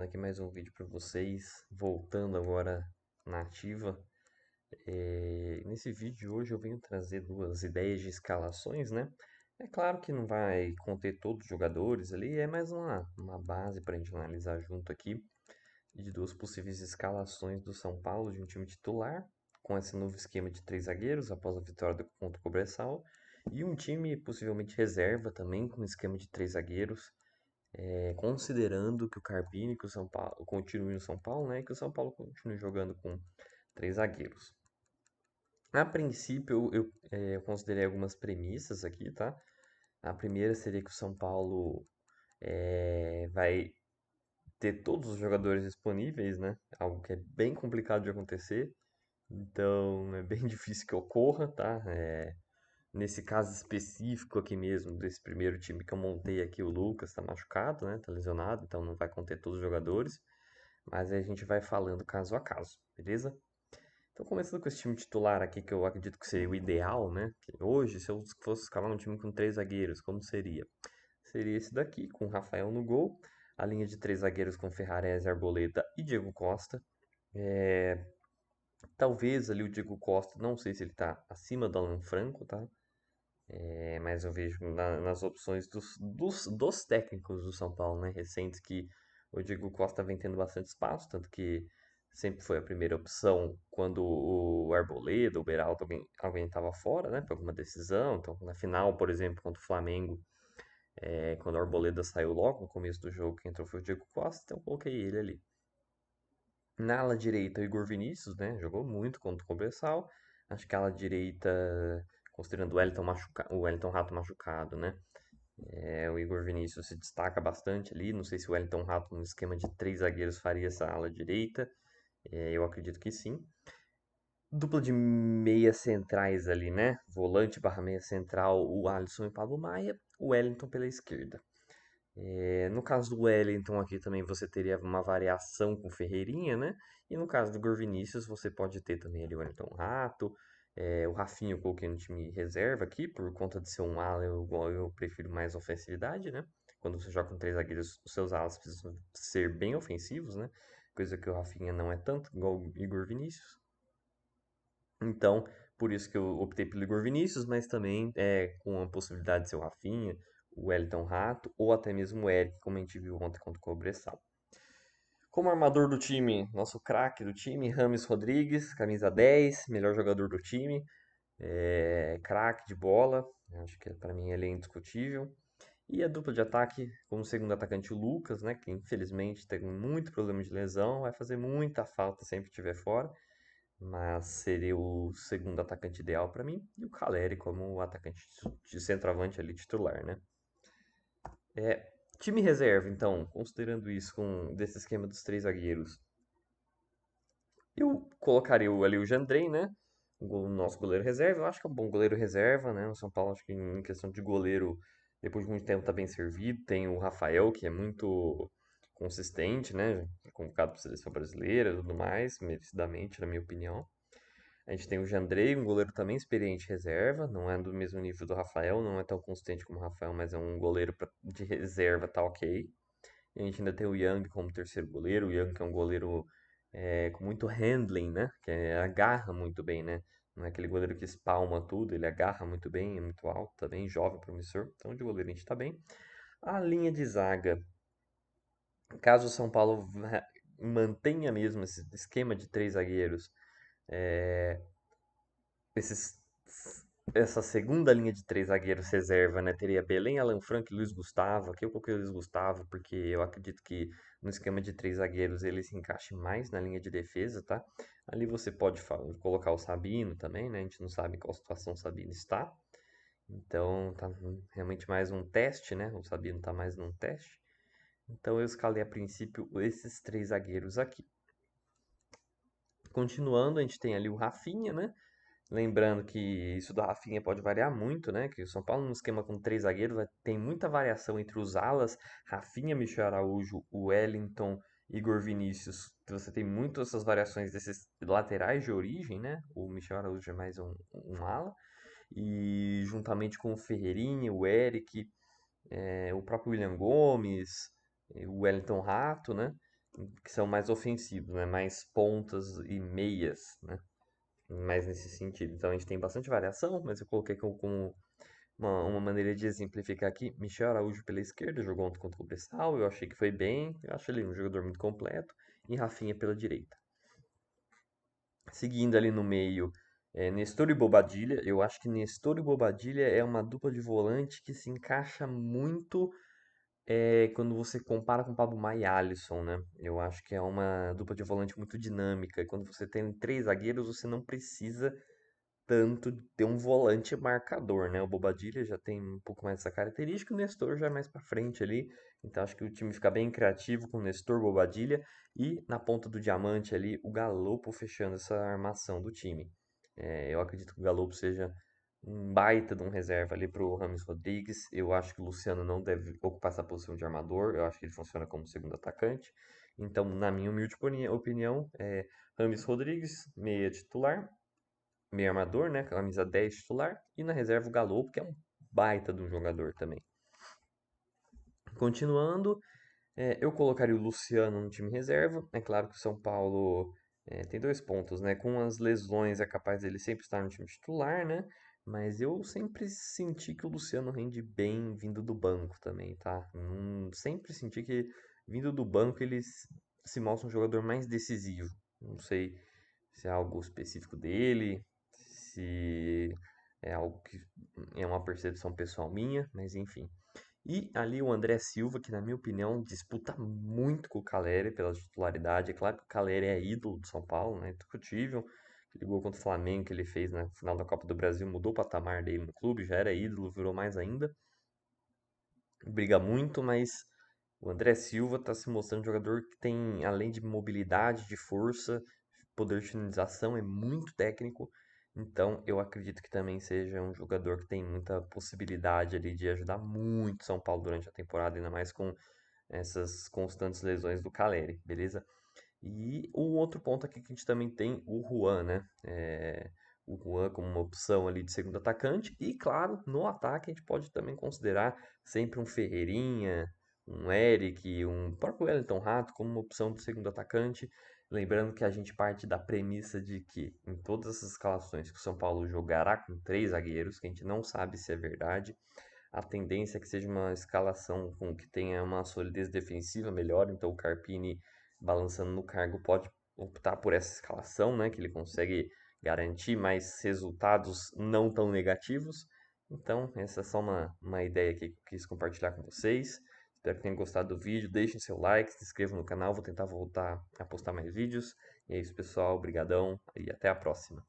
Aqui mais um vídeo para vocês, voltando agora na ativa. Nesse vídeo de hoje eu venho trazer duas ideias de escalações, né? É claro que não vai conter todos os jogadores ali, é mais uma base para a gente analisar junto aqui de duas possíveis escalações do São Paulo de um time titular, com esse novo esquema de três zagueiros após a vitória contra o Cobressal, e um time possivelmente reserva também com um esquema de três zagueiros considerando que o Carpini que o São Paulo continue no São Paulo, né, e que o São Paulo continue jogando com três zagueiros. A princípio, eu considerei algumas premissas aqui, tá? A primeira seria que o São Paulo vai ter todos os jogadores disponíveis, né? Algo que é bem complicado de acontecer, então é bem difícil que ocorra, tá? Nesse caso específico aqui mesmo, desse primeiro time que eu montei aqui, o Lucas tá machucado, né? Tá lesionado, então não vai conter todos os jogadores. Mas aí a gente vai falando caso a caso, beleza? Então, começando com esse time titular aqui, que eu acredito que seria o ideal, né? Que hoje, se eu fosse escalar um time com três zagueiros, como seria? Seria esse daqui, com o Rafael no gol, a linha de três zagueiros com Ferrarese, Arboleda e Diego Costa. Talvez ali o Diego Costa, não sei se ele tá acima do Alan Franco, tá? Mas eu vejo nas opções dos técnicos do São Paulo, né, recentes, que o Diego Costa vem tendo bastante espaço, tanto que sempre foi a primeira opção quando o Arboleda, o Beraldo, alguém estava fora, né, por alguma decisão. Então, na final, por exemplo, contra o Flamengo, quando o Arboleda saiu logo no começo do jogo, quem entrou foi o Diego Costa, então eu coloquei ele ali. Na ala direita, o Igor Vinícius, né, jogou muito contra o Cobressal. Acho que a ala direita, considerando o Wellington Rato machucado, né? O Igor Vinícius se destaca bastante ali. Não sei se o Wellington Rato, no esquema de três zagueiros, faria essa ala direita. Eu acredito que sim. Dupla de meias centrais ali, né? Volante barra meia central, o Alisson e o Pablo Maia. O Wellington pela esquerda. No caso do Wellington aqui também você teria uma variação com o Ferreirinha, né? E no caso do Igor Vinícius você pode ter também ali o Wellington Rato, o Rafinha eu coloquei no time reserva aqui, por conta de ser um ala eu prefiro mais ofensividade, né? Quando você joga com três zagueiros, os seus alas precisam ser bem ofensivos, né? Coisa que o Rafinha não é tanto, igual o Igor Vinícius. Então, por isso que eu optei pelo Igor Vinícius, mas também com a possibilidade de ser o Rafinha, o Wellington Rato ou até mesmo o Eric, como a gente viu ontem contra o Cobressal. Como armador do time, nosso craque do time, Rames Rodrigues, camisa 10, melhor jogador do time, craque de bola, acho que para mim ele é indiscutível. E a dupla de ataque, como segundo atacante, o Lucas, né, que infelizmente tem muito problema de lesão, vai fazer muita falta sempre que estiver fora, mas seria o segundo atacante ideal para mim, e o Caleri como o atacante de centroavante ali titular, né? Time reserva, então, considerando isso com desse esquema dos três zagueiros, eu colocaria ali o Jandrei, né? O nosso goleiro reserva. Eu acho que é um bom goleiro reserva, né? O São Paulo, acho que em questão de goleiro, depois de muito tempo, tá bem servido. Tem o Rafael, que é muito consistente, né? Convocado para a seleção brasileira e tudo mais, merecidamente, na minha opinião. A gente tem o Jandrei, um goleiro também experiente reserva, não é do mesmo nível do Rafael, não é tão consistente como o Rafael, mas é um goleiro de reserva, tá ok. E a gente ainda tem o Young como terceiro goleiro, o Young que é um goleiro com muito handling, né? Que agarra muito bem, né? Não é aquele goleiro que espalma tudo, ele agarra muito bem, é muito alto também, jovem, promissor. Então de goleiro a gente tá bem. A linha de zaga, caso o São Paulo mantenha mesmo esse esquema de três zagueiros, é, esses, essa segunda linha de três zagueiros reserva, né? Teria Belém, Alan Franco e Luiz Gustavo. Aqui eu coloquei o Luiz Gustavo porque eu acredito que no esquema de três zagueiros ele se encaixe mais na linha de defesa, tá? Ali você pode colocar o Sabino também, né? A gente não sabe em qual situação o Sabino está. Então tá realmente mais um teste, né? O Sabino tá mais num teste. Então eu escalei a princípio esses três zagueiros aqui. Continuando, a gente tem ali o Rafinha, né? Lembrando que isso do Rafinha pode variar muito, né? Que o São Paulo, no esquema com três zagueiros, tem muita variação entre os alas, Rafinha, Michel Araújo, Wellington, Igor Vinícius. Você tem muitas essas variações desses laterais de origem, né? O Michel Araújo é mais um ala. E juntamente com o Ferreirinha, o Eric, o próprio William Gomes, o Wellington Rato, né? que são mais ofensivos, né? Mais pontas e meias, né? Mais nesse sentido. Então a gente tem bastante variação, mas eu coloquei como uma maneira de exemplificar aqui. Michel Araújo pela esquerda, jogou ontem contra o Bressal, eu achei que foi bem, eu acho ele um jogador muito completo. E Rafinha pela direita. Seguindo ali no meio, Nestor e Bobadilha. Eu acho que Nestor e Bobadilha é uma dupla de volante que se encaixa muito quando você compara com Pablo Maia e Alisson, né? Eu acho que é uma dupla de volante muito dinâmica. E quando você tem três zagueiros, você não precisa tanto de ter um volante marcador, né? O Bobadilha já tem um pouco mais dessa característica, o Nestor já é mais pra frente ali. Então acho que o time fica bem criativo com o Nestor, Bobadilha e na ponta do diamante ali o Galopo fechando essa armação do time. Eu acredito que o Galopo seja um baita de um reserva ali pro Rames Rodrigues. Eu acho que o Luciano não deve ocupar essa posição de armador. Eu acho que ele funciona como segundo atacante. Então, na minha humilde opinião, Rames Rodrigues, meia titular, meio armador, né? Camisa 10 titular. E na reserva o Galo, que é um baita de um jogador também. Continuando, eu colocaria o Luciano no time reserva. É claro que o São Paulo tem dois pontos, né? Com as lesões é capaz dele sempre estar no time titular, né? Mas eu sempre senti que o Luciano rende bem vindo do banco também, tá? Sempre senti que vindo do banco ele se mostra um jogador mais decisivo. Não sei se é algo específico dele, se é algo que é uma percepção pessoal minha, mas enfim. E ali o André Silva, que na minha opinião disputa muito com o Caleri pela titularidade. É claro que o Caleri é ídolo do São Paulo, né? Indiscutível. Aquele gol contra o Flamengo que ele fez na final da Copa do Brasil mudou o patamar dele no clube, já era ídolo, virou mais ainda. Briga muito, mas o André Silva está se mostrando um jogador que tem, além de mobilidade, de força, poder de finalização, é muito técnico. Então, eu acredito que também seja um jogador que tem muita possibilidade ali de ajudar muito São Paulo durante a temporada, ainda mais com essas constantes lesões do Caleri, beleza? E o outro ponto aqui que a gente também tem o Juan, né? O Juan como uma opção ali de segundo atacante. E claro, no ataque a gente pode também considerar sempre um Ferreirinha, um Eric, um próprio Wellington Rato como uma opção de segundo atacante. Lembrando que a gente parte da premissa de que em todas essas escalações que o São Paulo jogará com três zagueiros, que a gente não sabe se é verdade, a tendência é que seja uma escalação com que tenha uma solidez defensiva melhor, então o Carpini balançando no cargo pode optar por essa escalação, né, que ele consegue garantir mais resultados não tão negativos. Então, essa é só uma ideia que eu quis compartilhar com vocês. Espero que tenham gostado do vídeo. Deixem seu like, se inscrevam no canal. Vou tentar voltar a postar mais vídeos. E é isso, pessoal. Obrigadão e até a próxima.